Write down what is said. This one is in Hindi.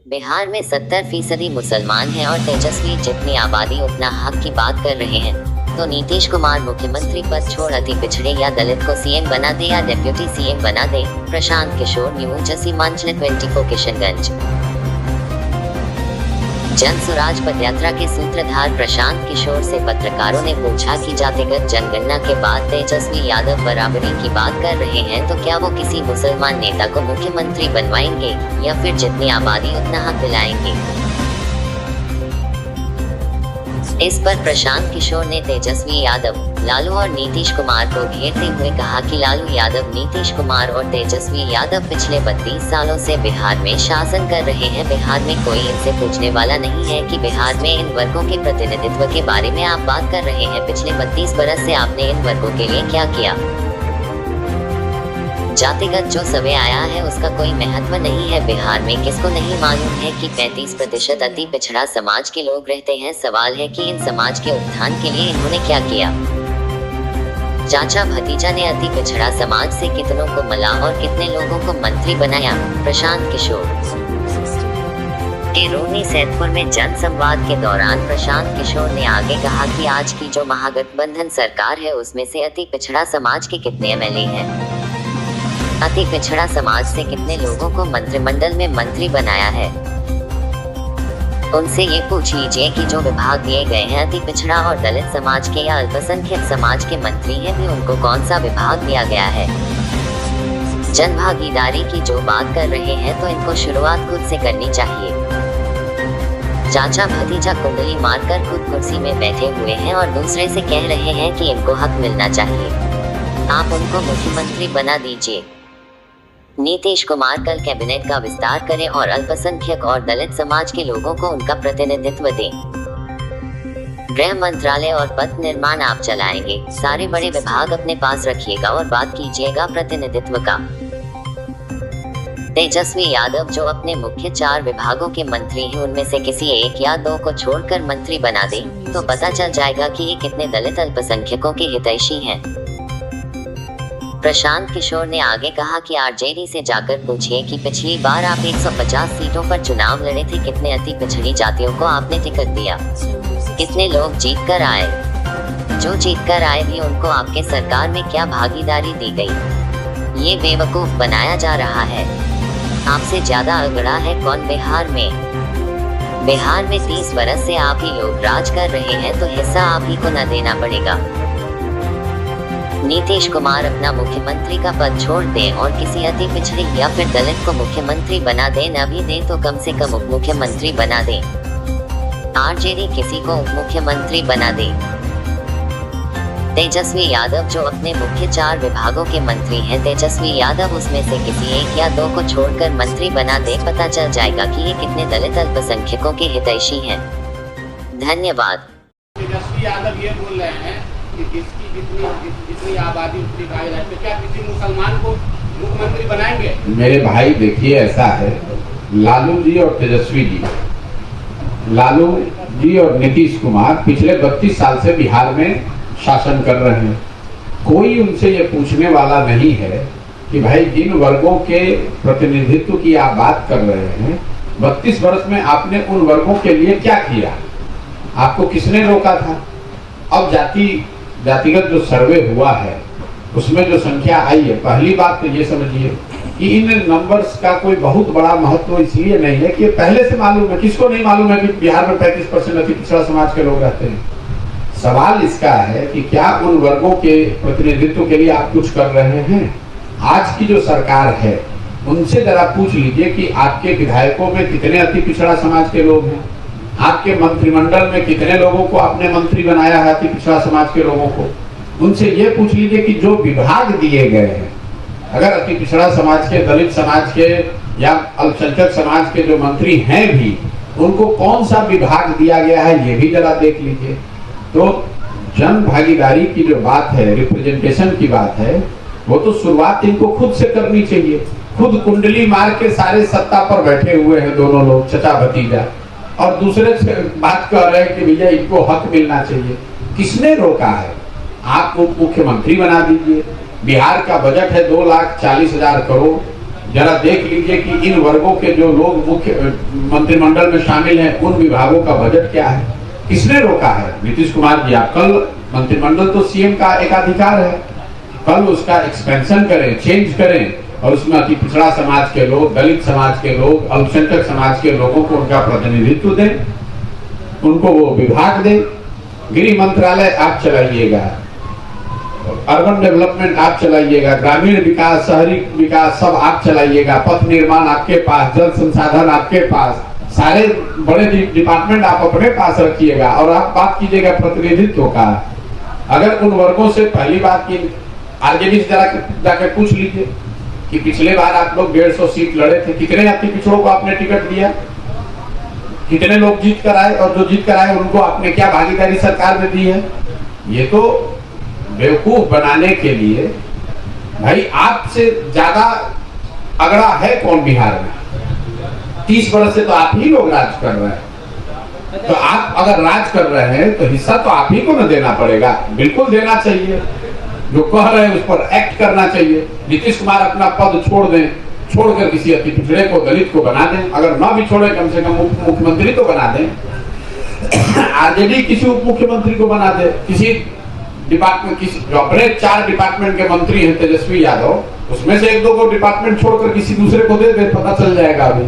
बिहार में 70% मुसलमान हैं और तेजस्वी जितनी आबादी उतना हक की बात कर रहे हैं। तो नीतीश कुमार मुख्यमंत्री पद छोड़ अति पिछड़े या दलित को सीएम बना दे या डिप्टी सीएम बना दे। प्रशांत किशोर, न्यूज सीमांचल 24 किशनगंज। जन स्वराज पदयात्रा के सूत्रधार प्रशांत किशोर से पत्रकारों ने पूछा कि जातिगत जनगणना के बाद तेजस्वी यादव बराबरी की बात कर रहे हैं तो क्या वो किसी मुसलमान नेता को मुख्यमंत्री बनवाएंगे या फिर जितनी आबादी उतना हक दिलाएंगे। इस पर प्रशांत किशोर ने तेजस्वी यादव, लालू और नीतीश कुमार को घेरते हुए कहा कि लालू यादव, नीतीश कुमार और तेजस्वी यादव पिछले 32 सालों से बिहार में शासन कर रहे हैं। बिहार में कोई इनसे पूछने वाला नहीं है कि बिहार में इन वर्गों के प्रतिनिधित्व के बारे में आप बात कर रहे हैं। पिछले 32 बरस से आपने इन वर्गों के लिए क्या किया। जातिगत जो समय आया है उसका कोई महत्व नहीं है। बिहार में किसको नहीं मालूम है कि 35% अति पिछड़ा समाज के लोग रहते हैं। सवाल है कि इन समाज के उत्थान के लिए इन्होंने क्या किया। चाचा भतीजा ने अति पिछड़ा समाज से कितनों को मला और कितने लोगों को मंत्री बनाया। प्रशांत किशोर। रोनी सैदपुर में जन संवाद के दौरान प्रशांत किशोर ने आगे कहा कि आज की जो महागठबंधन सरकार है उसमें से अति पिछड़ा समाज के कितने एमएलए हैं, अति पिछड़ा समाज से कितने लोगों को मंत्रिमंडल में मंत्री बनाया है। उनसे ये पूछ लीजिए कि जो विभाग दिए गए हैं अति पिछड़ा और दलित समाज के या अल्पसंख्यक समाज के मंत्री हैं भी उनको कौन सा विभाग दिया गया है। जन भागीदारी की जो बात कर रहे हैं तो इनको शुरुआत खुद से करनी चाहिए। चाचा भतीजा कुंडली मारकर खुद कुर्सी में बैठे हुए हैं और दूसरे से कह रहे हैं कि इनको हक मिलना चाहिए। आप उनको मुख्यमंत्री बना दीजिए। नीतीश कुमार कल कैबिनेट का विस्तार करें और अल्पसंख्यक और दलित समाज के लोगों को उनका प्रतिनिधित्व दें। गृह मंत्रालय और पथ निर्माण आप चलाएंगे। सारे बड़े विभाग अपने पास रखिएगा और बात कीजिएगा प्रतिनिधित्व का। तेजस्वी यादव जो अपने मुख्य 4 विभागों के मंत्री हैं उनमें से किसी 1 या 2 को छोड़कर मंत्री बना दे तो पता चल जाएगा कि ये कितने दलित अल्पसंख्यकों के हितैषी हैं। प्रशांत किशोर ने आगे कहा कि आरजेडी से जाकर पूछिए कि पिछली बार आप 150 सीटों पर चुनाव लड़े थे, कितने अति पिछड़ी जातियों को आपने टिकट दिया, कितने लोग जीत कर आए, जो जीत कर आए भी उनको आपके सरकार में क्या भागीदारी दी गई। ये बेवकूफ बनाया जा रहा है। आपसे ज्यादा अगड़ा है कौन बिहार में। बिहार में 30 बरस से आप ही लोग राज कर रहे हैं तो हिस्सा आप ही को न देना पड़ेगा। नीतीश कुमार अपना मुख्यमंत्री का पद छोड़ दें और किसी अति पिछड़े या फिर दलित को मुख्यमंत्री बना दें, न भी दें तो कम से कम उप मुख्यमंत्री बना दें। आरजेडी किसी को उप मुख्यमंत्री बना दे। तेजस्वी यादव जो अपने मुख्य 4 विभागों के मंत्री हैं, तेजस्वी यादव उसमें से किसी 1 या 2 को छोड़कर मंत्री बना दे, पता चल जाएगा कि ये कितने दलित अल्पसंख्यकों के हितैषी हैं। धन्यवाद। तेजस्वी यादव ये बोल रहे हैं कि जितनी आबादी उतनी खाई जाए तो क्या किसी मुसलमान को मुख्यमंत्री बनाएंगे। मेरे भाई देखिए ऐसा है, लालू जी और तेजस्वी जी, लालू जी और नीतीश कुमार पिछले 32 साल से बिहार में शासन कर रहे हैं। कोई उनसे ये पूछने वाला नहीं है कि भाई जिन वर्गों के प्रतिनिधित्व की आप बात कर रहे हैं 32 वर्ष में आपने उन वर्गों के लिए क्या किया, आपको किसने रोका था। अब जातिगत जो सर्वे हुआ है उसमें जो संख्या आई है, पहली बात तो ये समझिए कि इन नंबर्स का कोई बहुत बड़ा महत्व इसलिए नहीं है कि पहले से मालूम है। किसको नहीं मालूम है कि बिहार में 35% अति पिछड़ा समाज के लोग रहते हैं। सवाल इसका है कि क्या उन वर्गों के प्रतिनिधित्व के लिए आप कुछ कर रहे हैं। आज की जो सरकार है उनसे जरा पूछ लीजिए कि आपके विधायकों में कितने अति पिछड़ा समाज के लोग हैं, आपके मंत्रिमंडल में कितने लोगों को आपने मंत्री बनाया है अति पिछड़ा समाज के लोगों को। उनसे ये पूछ लीजिए कि जो विभाग दिए गए हैं, अगर अति पिछड़ा समाज के, दलित समाज के या अल्पसंख्यक समाज के जो मंत्री हैं भी, उनको कौन सा विभाग दिया गया है ये भी जरा देख लीजिए। तो जन भागीदारी की जो बात है, रिप्रेजेंटेशन की बात है, वो तो शुरुआत इनको खुद से करनी चाहिए। खुद कुंडली मार के सारे सत्ता पर बैठे हुए हैं दोनों लोग, चचा भतीजा, और दूसरे से बात कर रहे हैं कि भैया इनको हक मिलना चाहिए। किसने रोका है। आप उप मुख्यमंत्री बना दीजिए। बिहार का बजट है 2,40,000 करोड़। जरा देख लीजिए कि इन वर्गों के जो लोग मुख्य मंत्रिमंडल में शामिल हैं उन विभागों का बजट क्या है, किसने रोका है? नीतीश कुमार जी। आप कल मंत्रिमंडल तो सीएम का एक अधिकार है, कल उसका एक्सपेंशन करें, चेंज करें और उसमें अति पिछड़ा समाज के लोग, दलित समाज के लोग, अल्पसंख्यक समाज के लोगों को उनका प्रतिनिधित्व दें, उनको वो विभाग दें। गृह मंत्रालय आप चलाइएगा, अर्बन डेवलपमेंट आप चलाइएगा, ग्रामीण विकास, शहरी विकास सब आप चलाइएगा, पथ निर्माण आपके पास, जल संसाधन आपके पास, सारे बड़े डिपार्टमेंट आप अपने पास रखिएगा और आप बात कीजिएगा प्रतिनिधित्व का। अगर उन वर्गों से पहली बात की आरजेडी से जाकर पूछ लीजिए कि पिछले बार आप लोग 150 सीट लड़े थे, कितने अति पिछड़ों को आपने टिकट दिया, कितने लोग जीत कर आए और जो जीत कर आए उनको आपने क्या भागीदारी सरकार में दी है? ये तो बेवकूफ बनाने के लिए, भाई आपसे ज्यादा अगड़ा है कौन बिहार में? 30 वर्ष से तो आप ही लोग राज कर रहे हैं, तो आप अगर राज कर रहे हैं तो हिस्सा तो आप ही को न देना पड़ेगा। बिल्कुल देना चाहिए, जो कह रहे हैं उस पर एक्ट करना चाहिए। नीतीश कुमार अपना पद छोड़ दें, छोड़कर किसी अति पिछड़े को, दलित को बना दें, अगर ना भी छोड़े कम से कम उप मुख्यमंत्री तो बना दें। आरजेडी किसी उप मुख्यमंत्री को बना दे, किसी डिपार्टमेंट, किसी जो अपने 4 डिपार्टमेंट के मंत्री हैं तेजस्वी यादव, उसमें से 1-2 को डिपार्टमेंट छोड़कर किसी दूसरे को दे दे, पता चल जाएगा अभी।